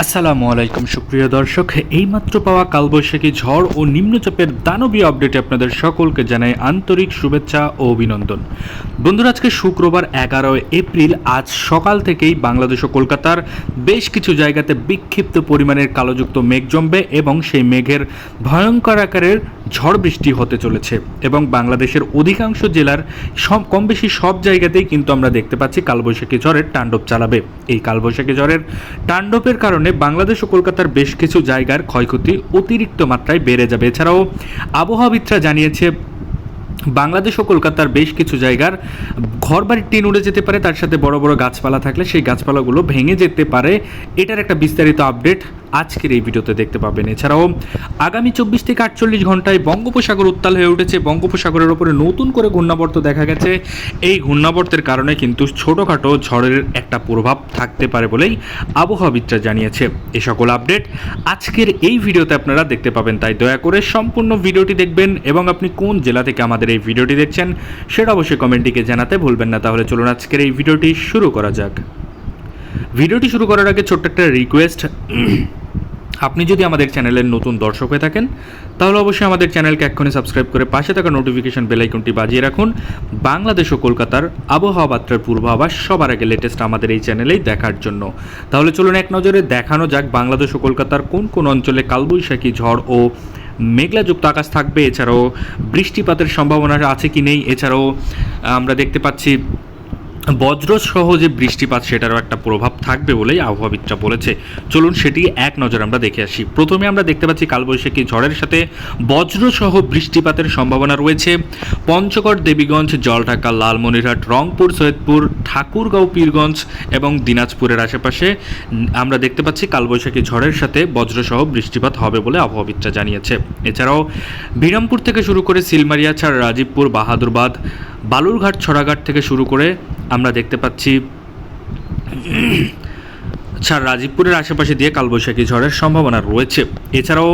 আসসালামু আলাইকুম সুপ্রিয় দর্শক, এইমাত্র পাওয়া কালবৈশাখী ঝড় ও নিম্নচাপের দানবীয় আপডেটে আপনাদের সকলকে জানাই আন্তরিক শুভেচ্ছা ও অভিনন্দন। বন্ধুরা, আজকে শুক্রবার 11 এপ্রিল। আজ সকাল থেকেই বাংলাদেশ ও কলকাতার বেশ কিছু জায়গাতে বিক্ষিপ্ত পরিমাণের কালোযুক্ত মেঘ জমবে এবং সেই মেঘের ভয়ঙ্কর আকারের ঝড় বৃষ্টি হতে চলেছে এবং বাংলাদেশের অধিকাংশ জেলার কম বেশি সব জায়গাতেই কিন্তু আমরা দেখতে পাচ্ছি কালবৈশাখী ঝড়ের তাণ্ডব চালাবে। এই কালবৈশাখী ঝড়ের তাণ্ডবের কারণে বাংলাদেশ ও কলকাতার বেশ কিছু জায়গার ক্ষয়ক্ষতি অতিরিক্ত মাত্রায় বেড়ে যাবে। এছাড়াও আবহাওয়াবিদরা জানিয়েছে বাংলাদেশ ও কলকাতার বেশ কিছু জায়গার ঘরবাড়ির টিন উড়ে যেতে পারে, তার সাথে বড় বড় গাছপালা থাকলে সেই গাছপালাগুলো ভেঙে যেতে পারে। এটার একটা বিস্তারিত আপডেট আজকের এই ভিডিওতে দেখতে পাবেন। এছাড়াও আগামী 24 থেকে 48 ঘন্টায় বঙ্গোপসাগর উত্তাল হয়ে উঠেছে। বঙ্গোপসাগরের ওপরে নতুন করে ঘূর্ণাবর্ত দেখা গেছে। এই ঘূর্ণাবর্তের কারণে কিন্তু ছোটোখাটো ঝড়ের একটা প্রভাব থাকতে পারে বলেই আবহাওয়াবিদরা জানিয়েছে। এই সকল আপডেট আজকের এই ভিডিওতে আপনারা দেখতে পাবেন, তাই দয়া করে সম্পূর্ণ ভিডিওটি দেখবেন এবং আপনি কোন জেলা থেকে আমাদের এই ভিডিওটি দেখছেন সেটা অবশ্যই কমেন্টটিকে জানাতে ভুলবেন না। তাহলে চলুন আজকের এই ভিডিওটি শুরু করা যাক। ভিডিওটি শুরু করার আগে ছোট্ট একটা রিকোয়েস্ট, আপনি যদি আমাদের চ্যানেলের নতুন দর্শক হয়ে থাকেন তাহলে অবশ্যই আমাদের চ্যানেলকে এক্ষুনি সাবস্ক্রাইব করে পাশে থাকা নোটিফিকেশন বেল আইকনটি বাজিয়ে রাখুন। বাংলাদেশ ও কলকাতার আবহাওয়া বার্তার পূর্বাভাস সবার আগে লেটেস্ট আমাদের এই চ্যানেলেই দেখার জন্য। তাহলে চলুন এক নজরে দেখানো যাক বাংলাদেশ ও কলকাতার কোন কোন অঞ্চলে কালবৈশাখী ঝড় ও মেঘলাযুক্ত আকাশ থাকবে, এছাড়াও বৃষ্টিপাতের সম্ভাবনা আছে কি নেই। এছাড়াও আমরা দেখতে পাচ্ছি বজ্রসহ যে বৃষ্টিপাত সেটারও একটা প্রভাব থাকবে বলেই আবহাওয়াবিদরা বলেছে। চলুন সেটি এক নজর আমরা দেখে আসি। প্রথমে আমরা দেখতে পাচ্ছি কালবৈশাখী ঝড়ের সাথে বজ্রসহ বৃষ্টিপাতের সম্ভাবনা রয়েছে পঞ্চগড়, দেবীগঞ্জ, জলঢাকা, লালমনিরহাট, রংপুর, সৈয়দপুর, ঠাকুরগাঁও, পীরগঞ্জ এবং দিনাজপুরের আশেপাশে আমরা দেখতে পাচ্ছি কালবৈশাখী ঝড়ের সাথে বজ্রসহ বৃষ্টিপাত হবে বলে আবহাওয়াবিদরা জানিয়েছে। এছাড়াও বিরামপুর থেকে শুরু করে সিলমারিয়া, ছাড় রাজীবপুর, বাহাদুরবাদ, বালুরঘাট, ছড়াঘাট থেকে শুরু করে আমরা দেখতে পাচ্ছি রাজীবপুরের আশেপাশে দিয়ে কালবৈশাখী ঝড়ের সম্ভাবনা রয়েছে। এছাড়াও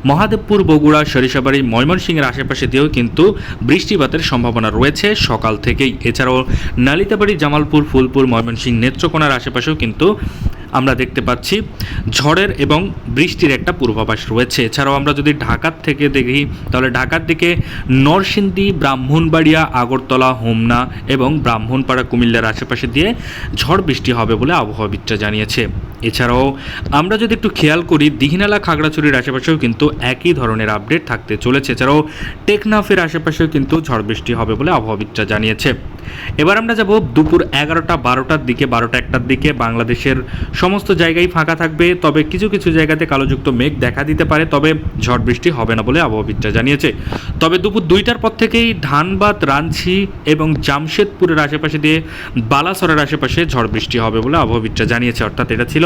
মহাদেবপুর, বগুড়া, সরিষাবাড়ি, ময়মনসিংহের আশেপাশে দিয়েও কিন্তু বৃষ্টিপাতের সম্ভাবনা রয়েছে সকাল থেকেই। এছাড়াও নালিতাবাড়ি, জামালপুর, ফুলপুর, ময়মনসিংহ, নেত্রকোনার আশেপাশেও কিন্তু আমরা দেখতে পাচ্ছি ঝড়ের এবং বৃষ্টির একটা পূর্বাভাস রয়েছে। এছাড়াও আমরা যদি ঢাকার থেকে দেখি তাহলে ঢাকার দিকে নরসিংদী, ব্রাহ্মণবাড়িয়া, আগরতলা, হোমনা এবং ব্রাহ্মণপাড়া, কুমিল্লার আশেপাশে দিয়ে ঝড় বৃষ্টি হবে বলে আবহাওয়াবিদরা জানিয়েছে। এছাড়াও আমরা যদি একটু খেয়াল করি দীঘিনালা, খাগড়াছড়ির আশেপাশেও কিন্তু একই ধরনের আপডেট থাকতে চলেছে। এছাড়াও টেকনাফের আশেপাশেও কিন্তু ঝড় বৃষ্টি হবে বলে আবহাওয়াবিদরা জানিয়েছে। এবার আমরা যাব দুপুর 11টা 12টার দিকে, 12টা 1টার দিকে বাংলাদেশের সমস্ত জায়গায় ফাঁকা থাকবে, তবে কিছু কিছু জায়গাতে কালোযুক্ত মেঘ দেখা দিতে পারে, তবে ঝড় বৃষ্টি হবে না বলে আবহাওয়াবিদরা জানিয়েছে। তবে দুপুর 2টার পর থেকেই ধানবাদ, রাঞ্চি এবং জামশেদপুরের আশেপাশে দিয়ে বালাসরের আশেপাশে ঝড় বৃষ্টি হবে বলে আবহাওয়াবিদরা জানিয়েছে। অর্থাৎ এটা ছিল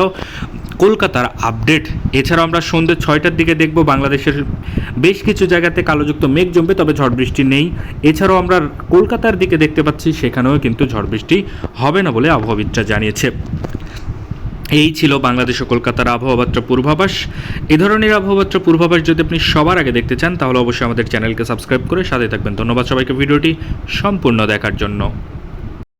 কলকাতার আপডেট। এছাড়াও আমরা সন্ধ্যে 6টার দিকে দেখব বাংলাদেশের বেশ কিছু জায়গাতে কালোযুক্ত মেঘ জমবে, তবে ঝড় বৃষ্টি নেই। এছাড়াও আমরা কলকাতার দিকে দেখতে পাচ্ছি সেখানেও কিন্তু ঝড় বৃষ্টি হবে না বলে আবহাওয়াবিদরা জানিয়েছে। এই ছিল বাংলাদেশ ও কলকাতার আবহাওয়া পূর্বাভাস। এই ধরনের আবহাওয়া পূর্বাভাস যদি আপনি সবার আগে দেখতে চান তাহলে অবশ্যই আমাদের চ্যানেলকে সাবস্ক্রাইব করে সাথে থাকবেন। ধন্যবাদ সবাইকে ভিডিওটি সম্পূর্ণ দেখার জন্য।